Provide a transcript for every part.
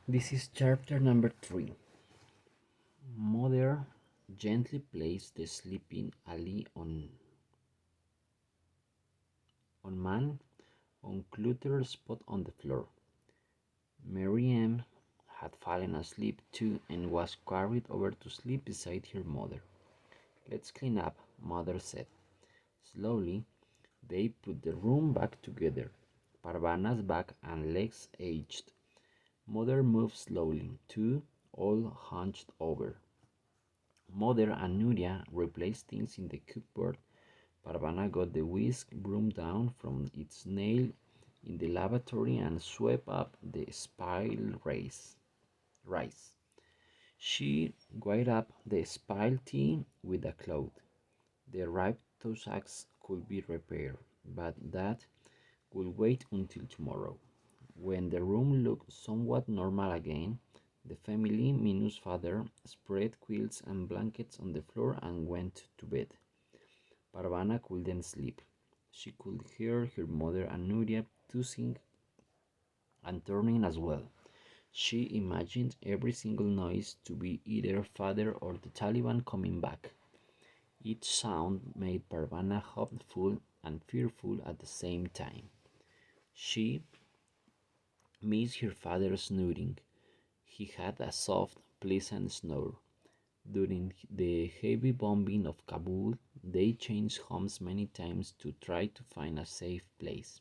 This is chapter number 3. Mother gently placed the sleeping Ali on man on cluttered spot on the floor. Mariam had fallen asleep too and was carried over to sleep beside her mother. Let's clean up, mother said. Slowly, they put the room back together. Parvana's back and legs ached. Mother moved slowly, too, all hunched over. Mother and Nuria replaced things in the cupboard. Parvana got the whisk broom down from its nail in the lavatory and swept up the spilled rice. She wiped up the spilled tea with a cloth. The ripe Tosacs could be repaired, but that would wait until tomorrow. When the room looked somewhat normal again, the family, minus father, spread quilts and blankets on the floor and went to bed. Parvana couldn't sleep. She could hear her mother and Nuria tossing and turning as well. She imagined every single noise to be either father or the Taliban coming back. Each sound made Parvana hopeful and fearful at the same time. She missed her father snoring. He had a soft, pleasant snore. During the heavy bombing of Kabul, they changed homes many times to try to find a safe place.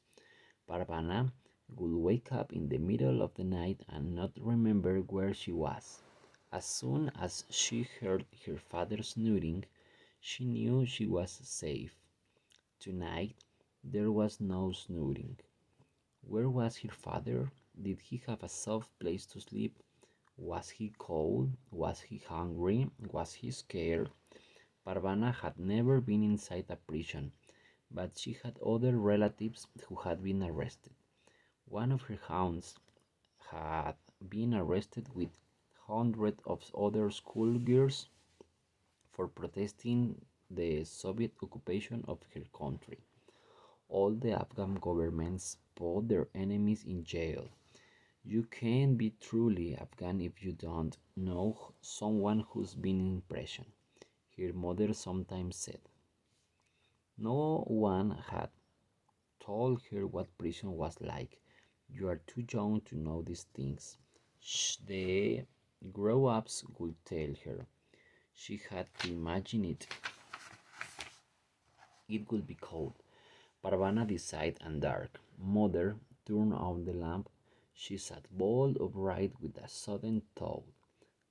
Parvana would wake up in the middle of the night and not remember where she was. As soon as she heard her father snoring, she knew she was safe. Tonight, there was no snoring. Where was her father? Did he have a soft place to sleep? Was he cold? Was he hungry? Was he scared? Parvana had never been inside a prison, but she had other relatives who had been arrested. One of her hounds had been arrested with hundreds of other schoolgirls for protesting the Soviet occupation of her country. All the Afghan governments put their enemies in jail. You can't be truly Afghan if you don't know someone who's been in prison, her mother sometimes said. No one had told her what prison was like. You are too young to know these things. The grown ups would tell her. She had to imagine it. It would be cold. Parvana decided and dark. Mother turned on the lamp. She sat bolt upright with a sudden thought.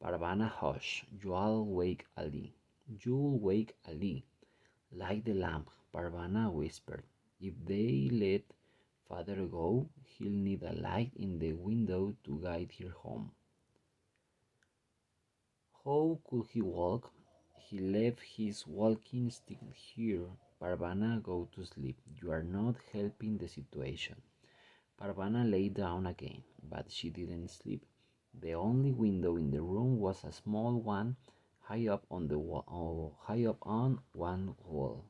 Parvana, hush. You'll wake Ali. You'll wake Ali. Light the lamp, Parvana whispered. If they let father go, he'll need a light in the window to guide her home. How could he walk? He left his walking stick here. Parvana, go to sleep. You are not helping the situation. Parvana lay down again, but she didn't sleep. The only window in the room was a small one high up on one wall.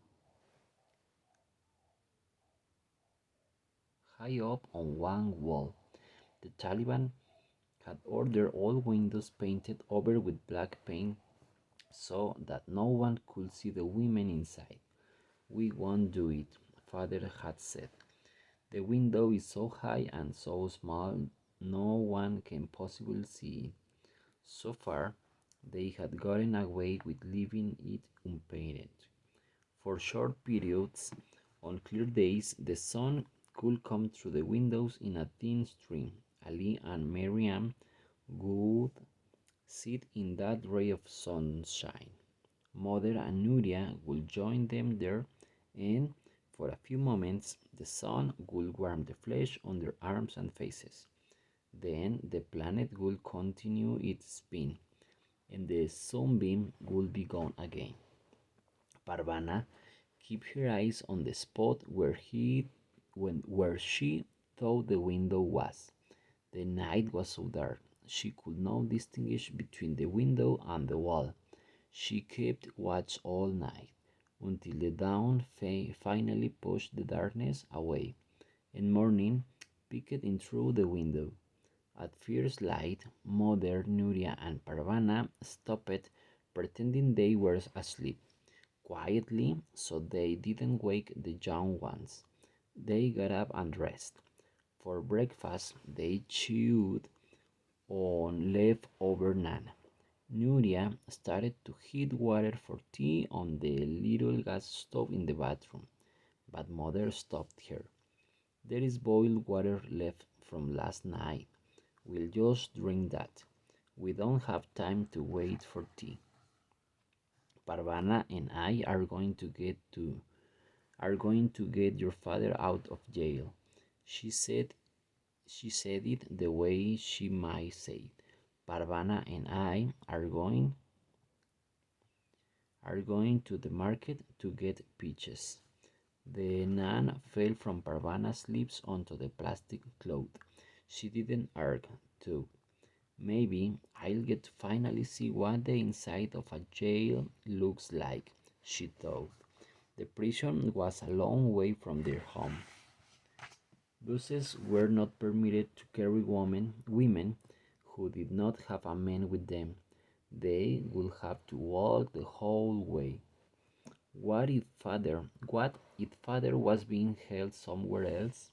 High up on one wall. The Taliban had ordered all windows painted over with black paint so that no one could see the women inside. We won't do it, father had said. The window is so high and so small no one can possibly see it. So far, they had gotten away with leaving it unpainted. For short periods, on clear days, the sun could come through the windows in a thin stream. Ali and Mariam would sit in that ray of sunshine. Mother and Nuria would join them there, and for a few moments the sun would warm the flesh on their arms and faces. Then the planet would continue its spin, and the sunbeam would be gone again. Parvana kept her eyes on the spot where she thought the window was. The night was so dark she could not distinguish between the window and the wall. She kept watch all night, until the dawn finally pushed the darkness away, and morning peeked in through the window. At first light, Mother, Nuria, and Parvana stopped, pretending they were asleep, quietly, so they didn't wake the young ones. They got up and dressed. For breakfast, they chewed on leftover naan. Nuria started to heat water for tea on the little gas stove in the bathroom, but Mother stopped her. There is boiled water left from last night. We'll just drink that. We don't have time to wait for tea. Parvana and I are going to get your father out of jail. She said she said it the way she might say it. Parvana and I are going to the market to get peaches. The naan fell from Parvana's lips onto the plastic cloth. She didn't argue, too. Maybe I'll get to finally see what the inside of a jail looks like, she thought. The prison was a long way from their home. Buses were not permitted to carry women who did not have a man with them. They would have to walk the whole way. What if father was being held somewhere else?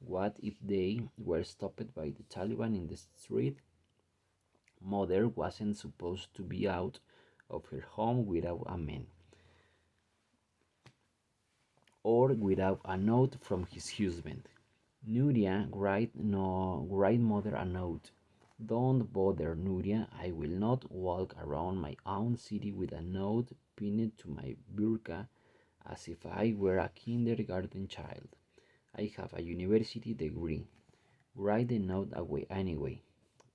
What if they were stopped by the Taliban in the street? Mother wasn't supposed to be out of her home without a man, or without a note from his husband. Nuria, write mother a note. Don't bother, Nuria. I will not walk around my own city with a note pinned to my burqa as if I were a kindergarten child. I have a university degree. Write the note away anyway.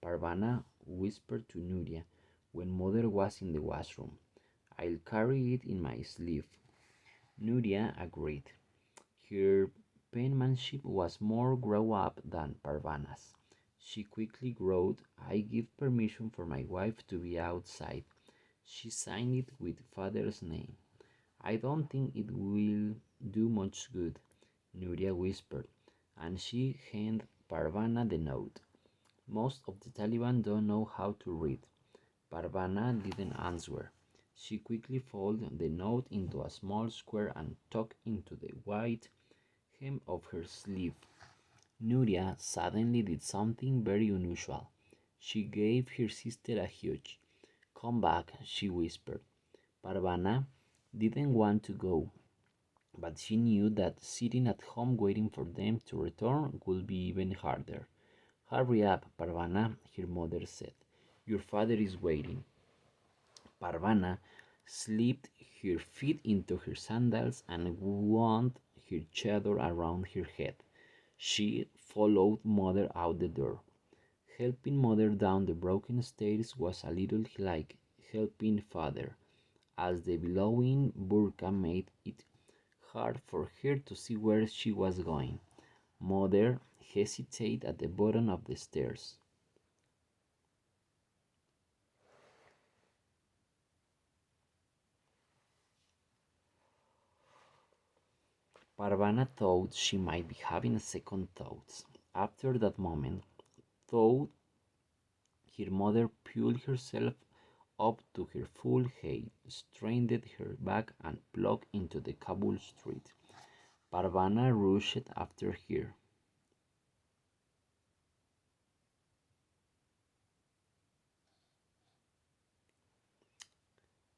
Parvana whispered to Nuria when mother was in the washroom. I'll carry it in my sleeve. Nuria agreed. Her penmanship was more grown up than Parvana's. She quickly wrote, I give permission for my wife to be outside. She signed it with father's name. I don't think it will do much good, Nuria whispered, and she handed Parvana the note. Most of the Taliban don't know how to read. Parvana didn't answer. She quickly folded the note into a small square and tucked into the white hem of her sleeve. Nuria suddenly did something very unusual. She gave her sister a hug. Come back, she whispered. Parvana didn't want to go, but she knew that sitting at home waiting for them to return would be even harder. Hurry up, Parvana, her mother said. Your father is waiting. Parvana slipped her feet into her sandals and wound her chador around her head. She followed mother out the door. Helping mother down the broken stairs was a little like helping father, as the billowing burqa made it hard for her to see where she was going. Mother hesitated at the bottom of the stairs. Parvana thought she might be having second thoughts. After that moment, though, her mother pulled herself up to her full height, straightened her back, and plugged into the Kabul street. Parvana rushed after her.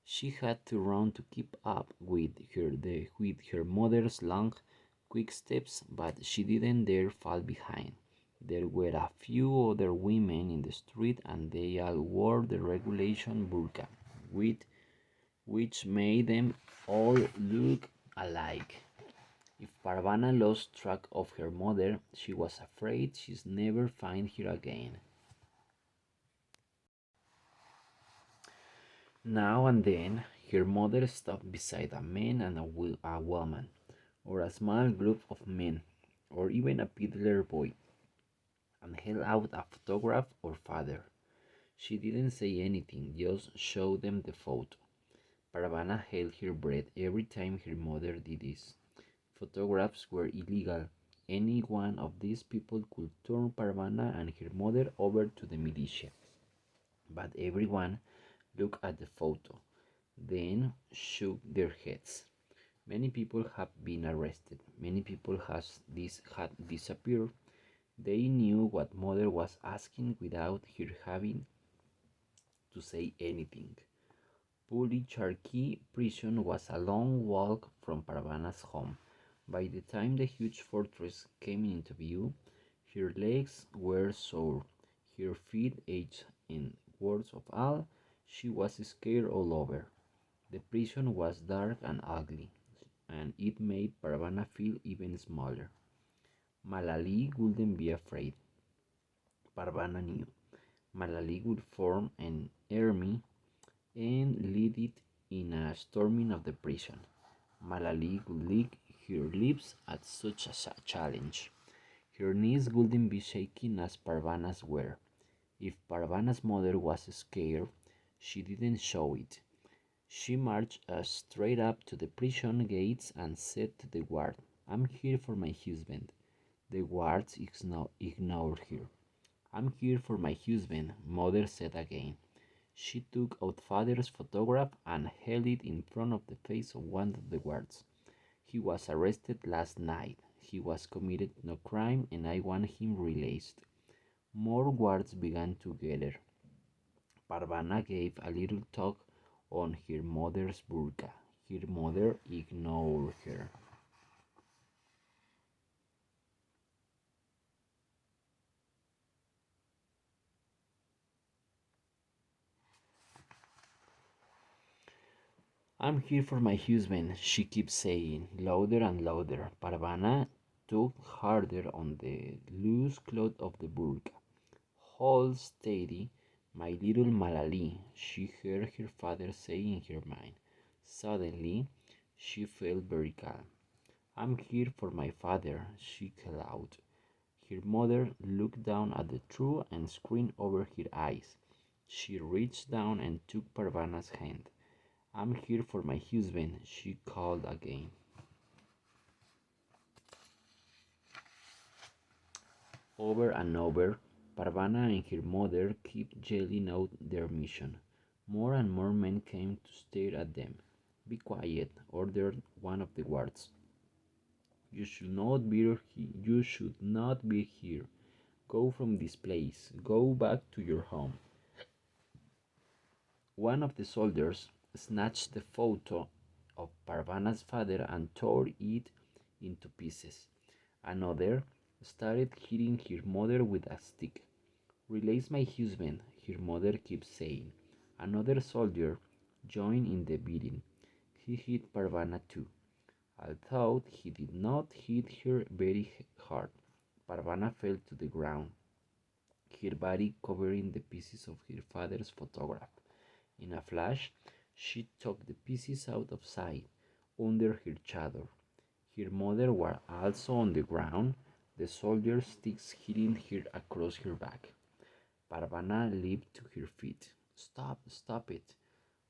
She had to run to keep up with her mother's long, quick steps, but she didn't dare fall behind. There were a few other women in the street, and they all wore the regulation burqa, which made them all look alike. If Parvana lost track of her mother, she was afraid she'd never find her again. Now and then, her mother stopped beside a man and a woman, or a small group of men, or even a peddler boy, and held out a photograph or father. She didn't say anything, just showed them the photo. Parvana held her breath every time her mother did this. Photographs were illegal, Any one of these people could turn Parvana and her mother over to the militia. But everyone looked at the photo, then shook their heads. Many people have been arrested. Many people had disappeared. They knew what mother was asking without her having to say anything. Charkhi prison was a long walk from Parvana's home. By the time the huge fortress came into view, her legs were sore, her feet ached, and worst of all, she was scared all over. The prison was dark and ugly, and it made Parvana feel even smaller. Malali wouldn't be afraid, Parvana knew. Malali would form an army and lead it in a storming of the prison. Malali would lick her lips at such a challenge. Her knees wouldn't be shaking as Parvana's were. If Parvana's mother was scared, she didn't show it. She marched straight up to the prison gates and said to the guard, "I'm here for my husband." The guards ignored her. "I'm here for my husband," mother said again. She took out father's photograph and held it in front of the face of one of the guards. "He was arrested last night. He was committed no crime and I want him released." More guards began to gather. Parvana gave a little tug on her mother's burqa. Her mother ignored her. "I'm here for my husband," she kept saying, louder and louder. Parvana tugged harder on the loose cloth of the burqa. "Hold steady, my little Malali," she heard her father say in her mind. Suddenly, she felt very calm. "I'm here for my father," she called out. Her mother looked down at the tree and screamed over her eyes. She reached down and took Parvana's hand. "I'm here for my husband," she called again. Over and over, Parvana and her mother kept yelling out their mission. More and more men came to stare at them. "Be quiet," ordered one of the guards. You should not be here. Go from this place. Go back to your home." One of the soldiers snatched the photo of Parvana's father and tore it into pieces. Another started hitting her mother with a stick. "Release my husband," her mother kept saying. Another soldier joined in the beating. He hit Parvana too, although he did not hit her very hard. Parvana fell to the ground, her body covering the pieces of her father's photograph. In a flash, she took the pieces out of sight under her chador. Her mother was also on the ground, the soldier's sticks hitting her across her back. Parvana leaped to her feet. "Stop, stop it.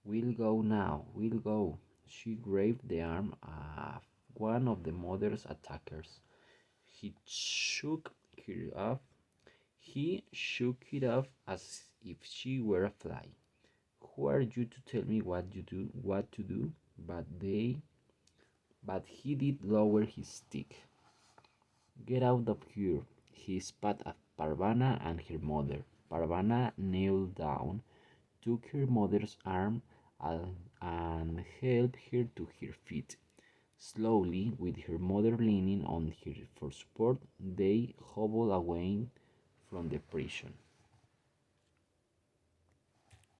We'll go now, we'll go." She grabbed the arm of one of the mother's attackers. He shook her off. He shook it off as if she were a fly. "Who are you to tell me what to do?" But he did lower his stick. "Get out of here," he spat at Parvana and her mother. Parvana knelt down, took her mother's arm, and helped her to her feet. Slowly, with her mother leaning on her for support, they hobbled away from the prison.